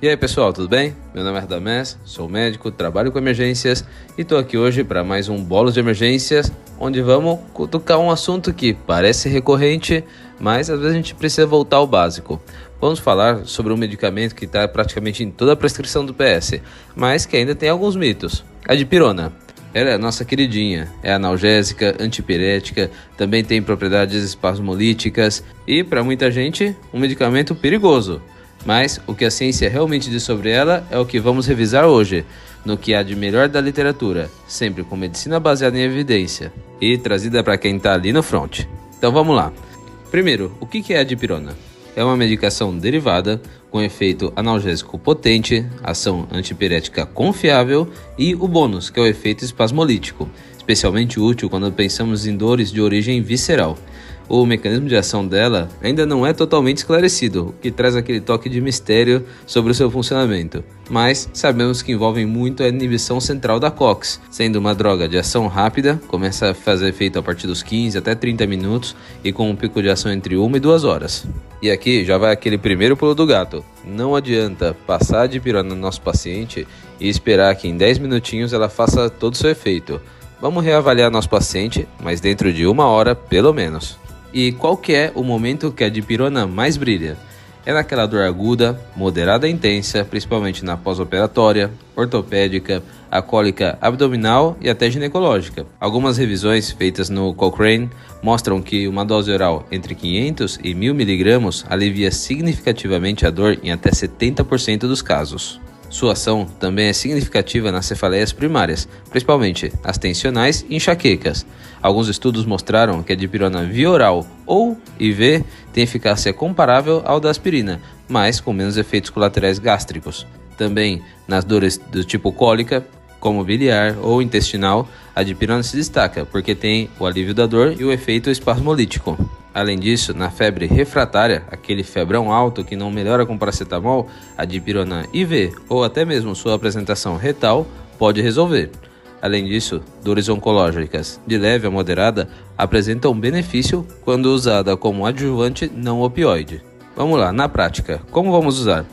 E aí pessoal, tudo bem? Meu nome é Radamés, sou médico, trabalho com emergências e estou aqui hoje para mais um Bolos de Emergências, onde vamos cutucar um assunto que parece recorrente, mas às vezes a gente precisa voltar ao básico. Vamos falar sobre um medicamento que está praticamente em toda a prescrição do PS, mas que ainda tem alguns mitos. A dipirona. Ela é a nossa queridinha, é analgésica, antipirética, também tem propriedades espasmolíticas e, para muita gente, um medicamento perigoso. Mas o que a ciência realmente diz sobre ela é o que vamos revisar hoje, no que há de melhor da literatura, sempre com medicina baseada em evidência e trazida para quem está ali no front. Então vamos lá. Primeiro, o que é a dipirona? É uma medicação derivada com efeito analgésico potente, ação antipirética confiável e o bônus, que é o efeito espasmolítico, especialmente útil quando pensamos em dores de origem visceral. O mecanismo de ação dela ainda não é totalmente esclarecido, o que traz aquele toque de mistério sobre o seu funcionamento. Mas sabemos que envolve muito a inibição central da COX, sendo uma droga de ação rápida, começa a fazer efeito a partir dos 15 até 30 minutos e com um pico de ação entre 1 e 2 horas. E aqui já vai aquele primeiro pulo do gato. Não adianta passar a dipirona no nosso paciente e esperar que em 10 minutinhos ela faça todo o seu efeito. Vamos reavaliar nosso paciente, mas dentro de 1 hora pelo menos. E qual que é o momento que a dipirona mais brilha? É naquela dor aguda, moderada e intensa, principalmente na pós-operatória, ortopédica, a cólica abdominal e até ginecológica. Algumas revisões feitas no Cochrane mostram que uma dose oral entre 500 e 1000 mg alivia significativamente a dor em até 70% dos casos. Sua ação também é significativa nas cefaleias primárias, principalmente as tensionais e enxaquecas. Alguns estudos mostraram que a dipirona via oral ou IV tem eficácia comparável ao da aspirina, mas com menos efeitos colaterais gástricos. Também nas dores do tipo cólica, como biliar ou intestinal, a dipirona se destaca porque tem o alívio da dor e o efeito espasmolítico. Além disso, na febre refratária, aquele febrão alto que não melhora com paracetamol, a dipirona IV ou até mesmo sua apresentação retal pode resolver. Além disso, dores oncológicas de leve a moderada apresentam benefício quando usada como adjuvante não opioide. Vamos lá, na prática, como vamos usar?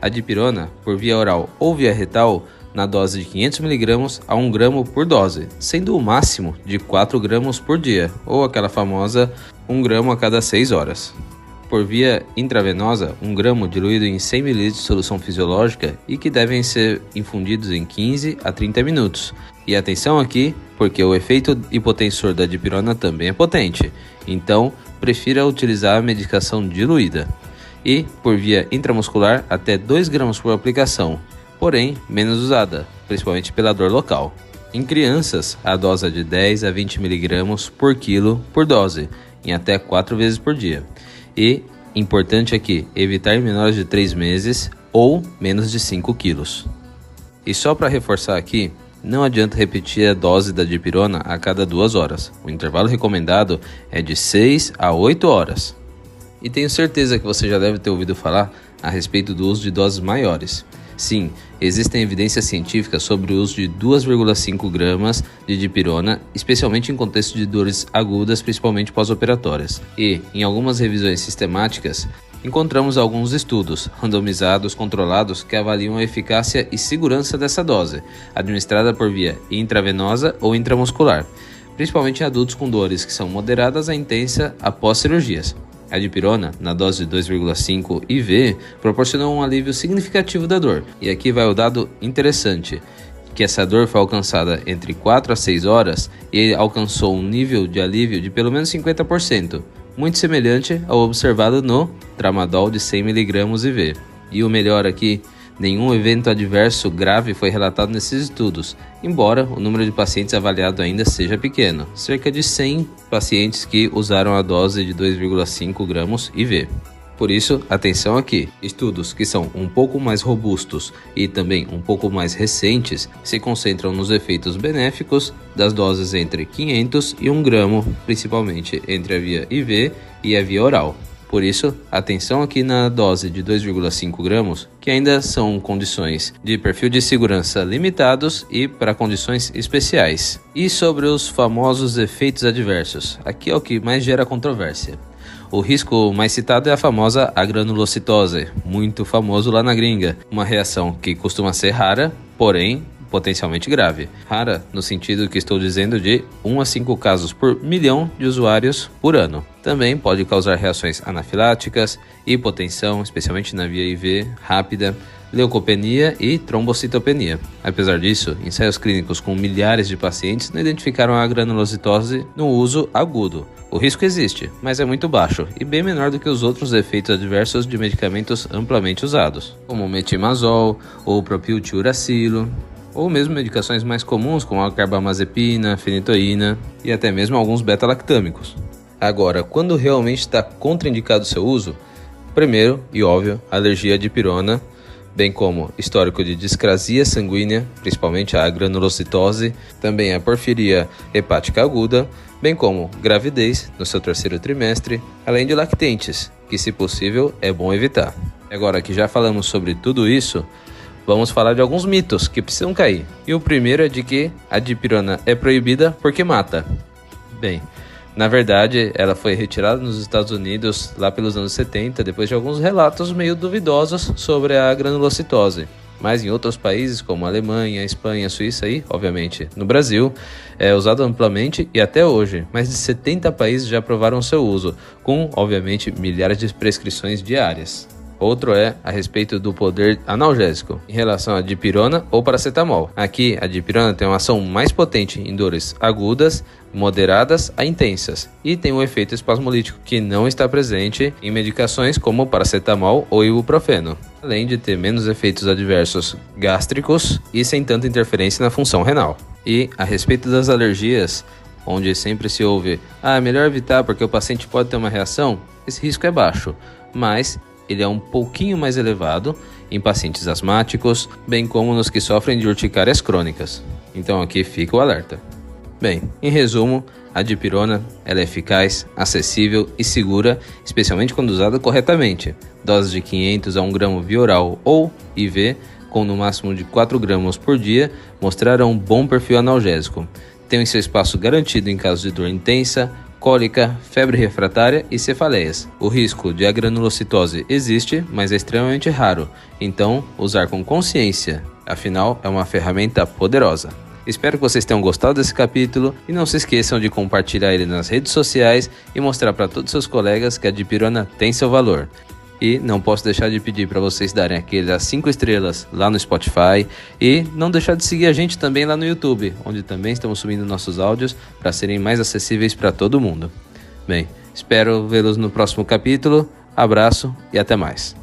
A dipirona por via oral ou via retal na dose de 500 mg a 1 gramo por dose, sendo o máximo de 4 gramas por dia, ou aquela famosa 1 gramo a cada 6 horas. Por via intravenosa, 1 gramo diluído em 100 ml de solução fisiológica e que devem ser infundidos em 15 a 30 minutos. E atenção aqui, porque o efeito hipotensor da dipirona também é potente, então prefira utilizar a medicação diluída. E por via intramuscular, até 2 gramas por aplicação, porém menos usada, principalmente pela dor local. Em crianças, a dose é de 10 a 20 mg por quilo por dose, em até 4 vezes por dia. E, importante aqui, evitar menores de 3 meses ou menos de 5 quilos. E só para reforçar aqui, não adianta repetir a dose da dipirona a cada 2 horas. O intervalo recomendado é de 6 a 8 horas. E tenho certeza que você já deve ter ouvido falar a respeito do uso de doses maiores. Sim, existem evidências científicas sobre o uso de 2,5 gramas de dipirona, especialmente em contexto de dores agudas, principalmente pós-operatórias. E, em algumas revisões sistemáticas, encontramos alguns estudos randomizados controlados que avaliam a eficácia e segurança dessa dose, administrada por via intravenosa ou intramuscular, principalmente em adultos com dores que são moderadas a intensa após cirurgias. A dipirona, na dose de 2,5 IV, proporcionou um alívio significativo da dor. E aqui vai o dado interessante, que essa dor foi alcançada entre 4 a 6 horas e alcançou um nível de alívio de pelo menos 50%, muito semelhante ao observado no tramadol de 100 mg IV. E o melhor aqui, nenhum evento adverso grave foi relatado nesses estudos, embora o número de pacientes avaliado ainda seja pequeno, cerca de 100 pacientes que usaram a dose de 2,5 gramas IV. Por isso, atenção aqui, estudos que são um pouco mais robustos e também um pouco mais recentes se concentram nos efeitos benéficos das doses entre 500 e 1 gramo, principalmente entre a via IV e a via oral. Por isso, atenção aqui na dose de 2,5 gramas, que ainda são condições de perfil de segurança limitados e para condições especiais. E sobre os famosos efeitos adversos, aqui é o que mais gera controvérsia. O risco mais citado é a famosa agranulocitose, muito famoso lá na gringa, uma reação que costuma ser rara, porém potencialmente grave. Rara no sentido que estou dizendo de 1 a 5 casos por milhão de usuários por ano. Também pode causar reações anafiláticas, hipotensão, especialmente na via IV rápida, leucopenia e trombocitopenia. Apesar disso, ensaios clínicos com milhares de pacientes não identificaram a granulocitose no uso agudo. O risco existe, mas é muito baixo e bem menor do que os outros efeitos adversos de medicamentos amplamente usados, como o metimazol ou o propiltiuracilo, ou mesmo medicações mais comuns como a carbamazepina, fenitoína e até mesmo alguns beta-lactâmicos. Agora, quando realmente está contraindicado o seu uso? Primeiro, e óbvio, alergia à dipirona, bem como histórico de discrasia sanguínea, principalmente a granulocitose, também a porfiria hepática aguda, bem como gravidez no seu terceiro trimestre, além de lactentes, que se possível é bom evitar. Agora que já falamos sobre tudo isso, vamos falar de alguns mitos que precisam cair. E o primeiro é de que a dipirona é proibida porque mata. Bem, na verdade, ela foi retirada nos Estados Unidos lá pelos anos 70, depois de alguns relatos meio duvidosos sobre a granulocitose. Mas em outros países como a Alemanha, Espanha, Suíça e, obviamente, no Brasil, é usado amplamente e até hoje, mais de 70 países já aprovaram seu uso, com, obviamente, milhares de prescrições diárias. Outro é a respeito do poder analgésico, em relação à dipirona ou paracetamol. Aqui, a dipirona tem uma ação mais potente em dores agudas, moderadas a intensas, e tem um efeito espasmolítico que não está presente em medicações como o paracetamol ou ibuprofeno, além de ter menos efeitos adversos gástricos e sem tanta interferência na função renal. E a respeito das alergias, onde sempre se ouve, é melhor evitar porque o paciente pode ter uma reação, esse risco é baixo, mas ele é um pouquinho mais elevado em pacientes asmáticos, bem como nos que sofrem de urticárias crônicas. Então aqui fica o alerta. Bem, em resumo, a dipirona ela é eficaz, acessível e segura, especialmente quando usada corretamente. Doses de 500 a 1 grama via oral ou IV, com no máximo de 4 gramas por dia, mostraram um bom perfil analgésico. Tem seu espaço garantido em caso de dor intensa, cólica, febre refratária e cefaleias. O risco de agranulocitose existe, mas é extremamente raro, então usar com consciência, afinal é uma ferramenta poderosa. Espero que vocês tenham gostado desse capítulo e não se esqueçam de compartilhar ele nas redes sociais e mostrar para todos seus colegas que a dipirona tem seu valor. E não posso deixar de pedir para vocês darem aquelas 5 estrelas lá no Spotify e não deixar de seguir a gente também lá no YouTube, onde também estamos subindo nossos áudios para serem mais acessíveis para todo mundo. Bem, espero vê-los no próximo capítulo, abraço e até mais.